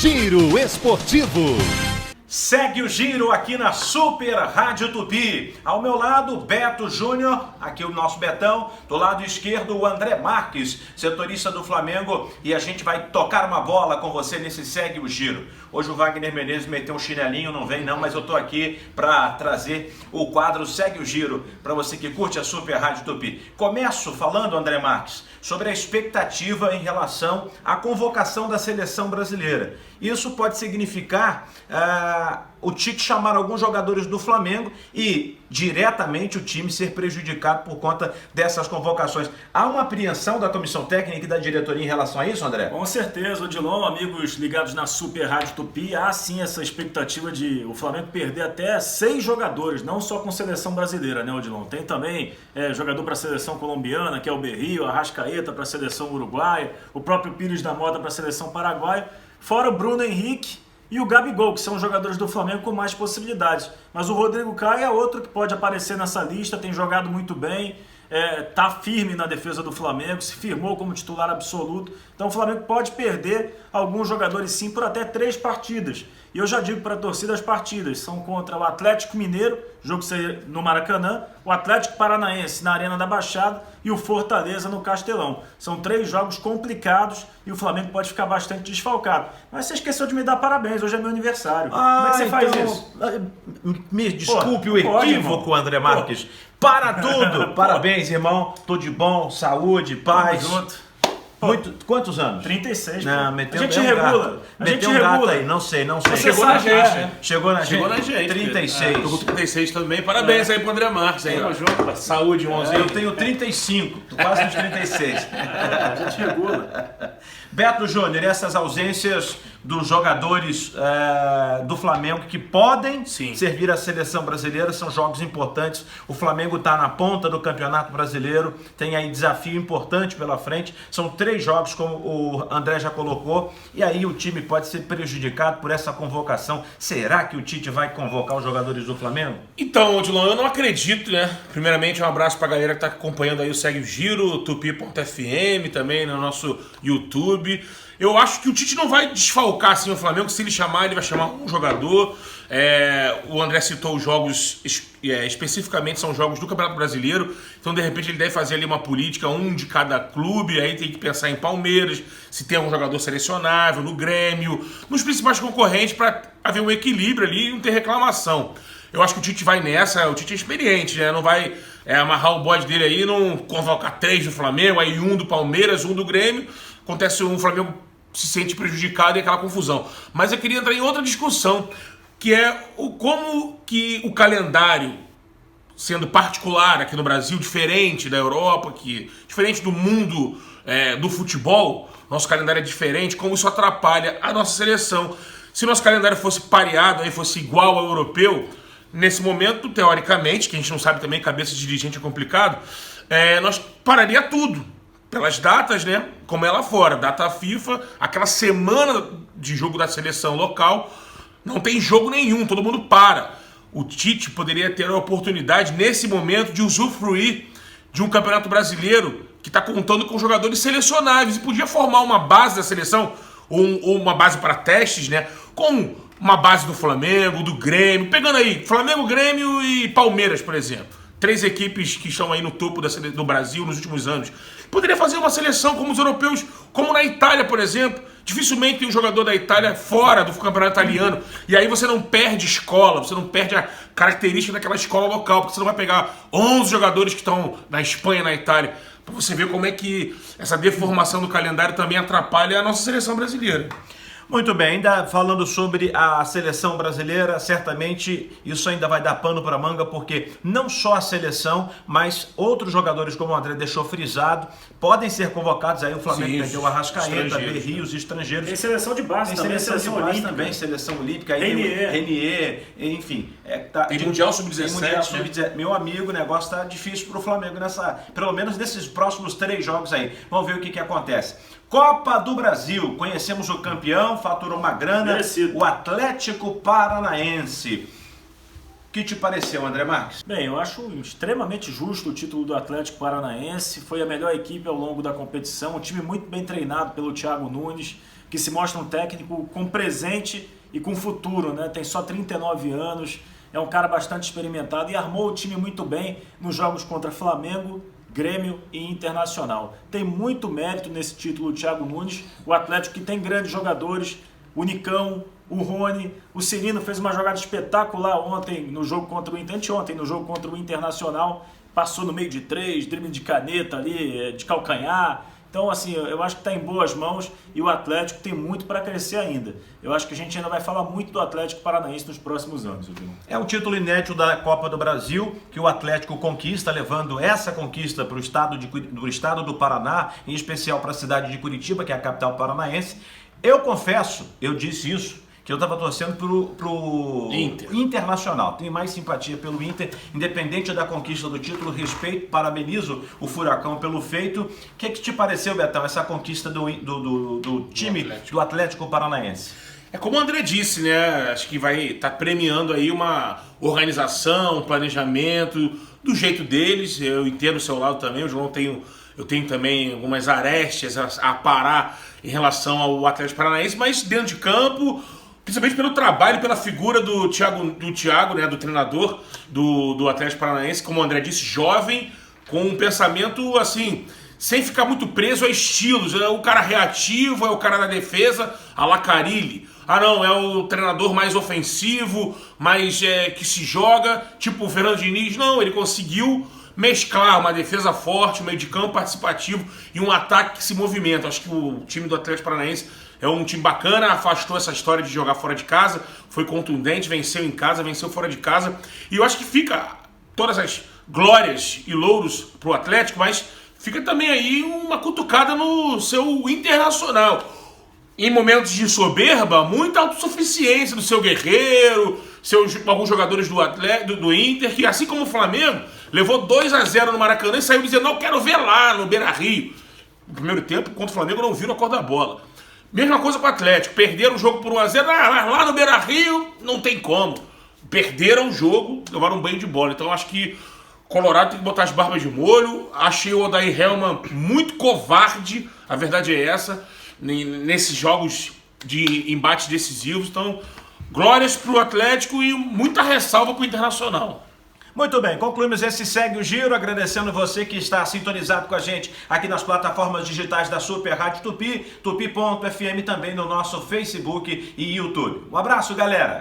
Giro Esportivo. Segue o giro aqui na Super Rádio Tupi. Ao meu lado, Beto Júnior, aqui o nosso Betão. Do lado esquerdo, o André Marques, setorista do Flamengo. E a gente vai tocar uma bola com você nesse Segue o Giro. Hoje o Wagner Menezes meteu um chinelinho, não vem não, mas eu tô aqui para trazer o quadro Segue o Giro para você que curte a Super Rádio Tupi. Começo falando, André Marques, sobre a expectativa em relação à convocação da seleção brasileira. Isso pode significar o Tite chamar alguns jogadores do Flamengo e diretamente o time ser prejudicado por conta dessas convocações. Há uma apreensão da comissão técnica e da diretoria em relação a isso, André? Com certeza, Odilon, amigos ligados na Super Rádio Tupi, há sim essa expectativa de o Flamengo perder até 6 jogadores, não só com seleção brasileira, né, Odilon? Tem também jogador para a seleção colombiana, que é o Berrio, a Arrascaeta para a seleção uruguaia, o próprio Pires da Mota para a seleção paraguaia, fora o Bruno Henrique e o Gabigol, que são jogadores do Flamengo com mais possibilidades. Mas o Rodrigo Caio é outro que pode aparecer nessa lista, tem jogado muito bem, tá firme na defesa do Flamengo, se firmou como titular absoluto. Então o Flamengo pode perder alguns jogadores sim por até 3 partidas. E eu já digo para a torcida, as partidas são contra o Atlético Mineiro, jogo no Maracanã, o Atlético Paranaense na Arena da Baixada e o Fortaleza no Castelão. São 3 jogos complicados e o Flamengo pode ficar bastante desfalcado. Mas você esqueceu de me dar parabéns, hoje é meu aniversário. Como é que você faz isso? Me desculpe o equívoco, André Marques. Para tudo! Parabéns, irmão. Tudo de bom, saúde, paz. Tamo junto. Quantos anos? 36. Não, meteu a gente um regula. Gato. A gente meteu um regula. gato aí, não sei. Você Chegou sabe, na gente. né? Chegou na gente. 36. Tô com 36 também. Parabéns aí pro André Marques. Aí, Tamo junto. Saúde, irmãozinho. Eu tenho 35, quase uns 36. A gente regula. Beto Júnior, essas ausências dos jogadores do Flamengo que podem servir à seleção brasileira são jogos importantes. O Flamengo está na ponta do Campeonato Brasileiro, tem aí desafio importante pela frente. São 3 jogos, como o André já colocou, e aí o time pode ser prejudicado por essa convocação. Será que o Tite vai convocar os jogadores do Flamengo? Então, Odilon, eu não acredito, né? Primeiramente, um abraço pra galera que tá acompanhando aí o Segue o Giro, tupi.fm, também no nosso YouTube. Eu acho que o Tite não vai desfalcar assim o Flamengo. Se ele chamar, ele vai chamar um jogador. O André citou os jogos, especificamente são jogos do Campeonato Brasileiro. Então, de repente, ele deve fazer ali uma política, um de cada clube. Aí tem que pensar em Palmeiras, se tem algum jogador selecionável, no Grêmio, nos principais concorrentes, para haver um equilíbrio ali e não ter reclamação. Eu acho que o Tite vai nessa. O Tite é experiente, né? Não vai amarrar o bode dele aí, não convocar 3 do Flamengo, aí um do Palmeiras, um do Grêmio. Acontece o Flamengo se sente prejudicado e aquela confusão. Mas eu queria entrar em outra discussão, que é como que o calendário, sendo particular aqui no Brasil, diferente da Europa, diferente do mundo do futebol, nosso calendário é diferente, como isso atrapalha a nossa seleção. Se nosso calendário fosse pareado, aí fosse igual ao europeu, nesse momento, teoricamente, que a gente não sabe também, cabeça de dirigente é complicado, nós pararia tudo. Pelas datas, né? Como é lá fora, data FIFA, aquela semana de jogo da seleção local, não tem jogo nenhum, todo mundo para. O Tite poderia ter a oportunidade, nesse momento, de usufruir de um campeonato brasileiro que está contando com jogadores selecionáveis e podia formar uma base da seleção, ou uma base para testes, né? Com uma base do Flamengo, do Grêmio, pegando aí Flamengo, Grêmio e Palmeiras, por exemplo. 3 equipes que estão aí no topo do Brasil nos últimos anos. Poderia fazer uma seleção como os europeus, como na Itália, por exemplo. Dificilmente tem um jogador da Itália fora do campeonato italiano. E aí você não perde escola, você não perde a característica daquela escola local, porque você não vai pegar 11 jogadores que estão na Espanha, na Itália. Para você ver como é que essa deformação do calendário também atrapalha a nossa seleção brasileira. Muito bem, ainda falando sobre a seleção brasileira, certamente isso ainda vai dar pano para manga, porque não só a seleção, mas outros jogadores, como o André deixou frisado, podem ser convocados. Aí o Flamengo perdeu o Arrascaeta, Berrio, os estrangeiros. Tem seleção de base também, seleção de base também, seleção olímpica, aí Renier, enfim. Tem Mundial Sub-17. Meu amigo, o negócio tá difícil pro Flamengo pelo menos nesses próximos 3 jogos aí. Vamos ver o que acontece. Copa do Brasil, conhecemos o campeão, faturou uma grana, merecido. O Atlético Paranaense. O que te pareceu, André Marques? Bem, eu acho extremamente justo o título do Atlético Paranaense. Foi a melhor equipe ao longo da competição. Um time muito bem treinado pelo Thiago Nunes. que se mostra um técnico com presente e com futuro, né? Tem só 39 anos, é um cara bastante experimentado e armou o time muito bem nos jogos contra Flamengo, Grêmio e Internacional. Tem muito mérito nesse título o Thiago Nunes, o Atlético que tem grandes jogadores, o Nicão, o Rony, o Cirino fez uma jogada espetacular ontem no jogo contra o anteontem no jogo contra o Internacional, passou no meio de 3, drible de caneta ali, de calcanhar. Então, assim, eu acho que está em boas mãos e o Atlético tem muito para crescer ainda. Eu acho que a gente ainda vai falar muito do Atlético Paranaense nos próximos anos. É um título inédito da Copa do Brasil que o Atlético conquista, levando essa conquista para o estado do Paraná, em especial para a cidade de Curitiba, que é a capital paranaense. Eu confesso, eu disse isso, que eu estava torcendo pro Internacional. Tenho mais simpatia pelo Inter, independente da conquista do título, respeito, parabenizo o Furacão pelo feito. O que te pareceu, Betão, essa conquista do time do Atlético Paranaense? É como o André disse, né? Acho que vai estar premiando aí uma organização, um planejamento, do jeito deles. Eu entendo o seu lado também, o João eu tenho também algumas arestas a parar em relação ao Atlético Paranaense, mas dentro de campo, principalmente pelo trabalho e pela figura do Thiago, né, do treinador do Atlético Paranaense, como o André disse, jovem, com um pensamento assim, sem ficar muito preso a estilos. É o cara reativo, é o cara da defesa, a la Carille. Ah não, é o treinador mais ofensivo, mais que se joga, tipo o Fernando Diniz. Não, ele conseguiu mesclar uma defesa forte, um meio de campo participativo e um ataque que se movimenta. Acho que o time do Atlético Paranaense é um time bacana, afastou essa história de jogar fora de casa, foi contundente, venceu em casa, venceu fora de casa. E eu acho que fica todas as glórias e louros pro Atlético, mas fica também aí uma cutucada no seu Internacional. Em momentos de soberba, muita autossuficiência do seu Guerreiro, alguns jogadores do Inter, que assim como o Flamengo, levou 2-0 no Maracanã e saiu dizendo, não, quero ver lá no Beira-Rio. No primeiro tempo, contra o Flamengo, não viram a cor da bola. Mesma coisa com o Atlético, perderam o jogo por 1-0, lá no Beira-Rio não tem como. Perderam o jogo, levaram um banho de bola. Então acho que o Colorado tem que botar as barbas de molho. Achei o Odair Hellmann muito covarde, a verdade é essa, nesses jogos de embates decisivos. Então, glórias pro Atlético e muita ressalva pro Internacional. Muito bem, concluímos esse Segue o Giro, agradecendo você que está sintonizado com a gente aqui nas plataformas digitais da Super Rádio Tupi, tupi.fm, também no nosso Facebook e YouTube. Um abraço, galera!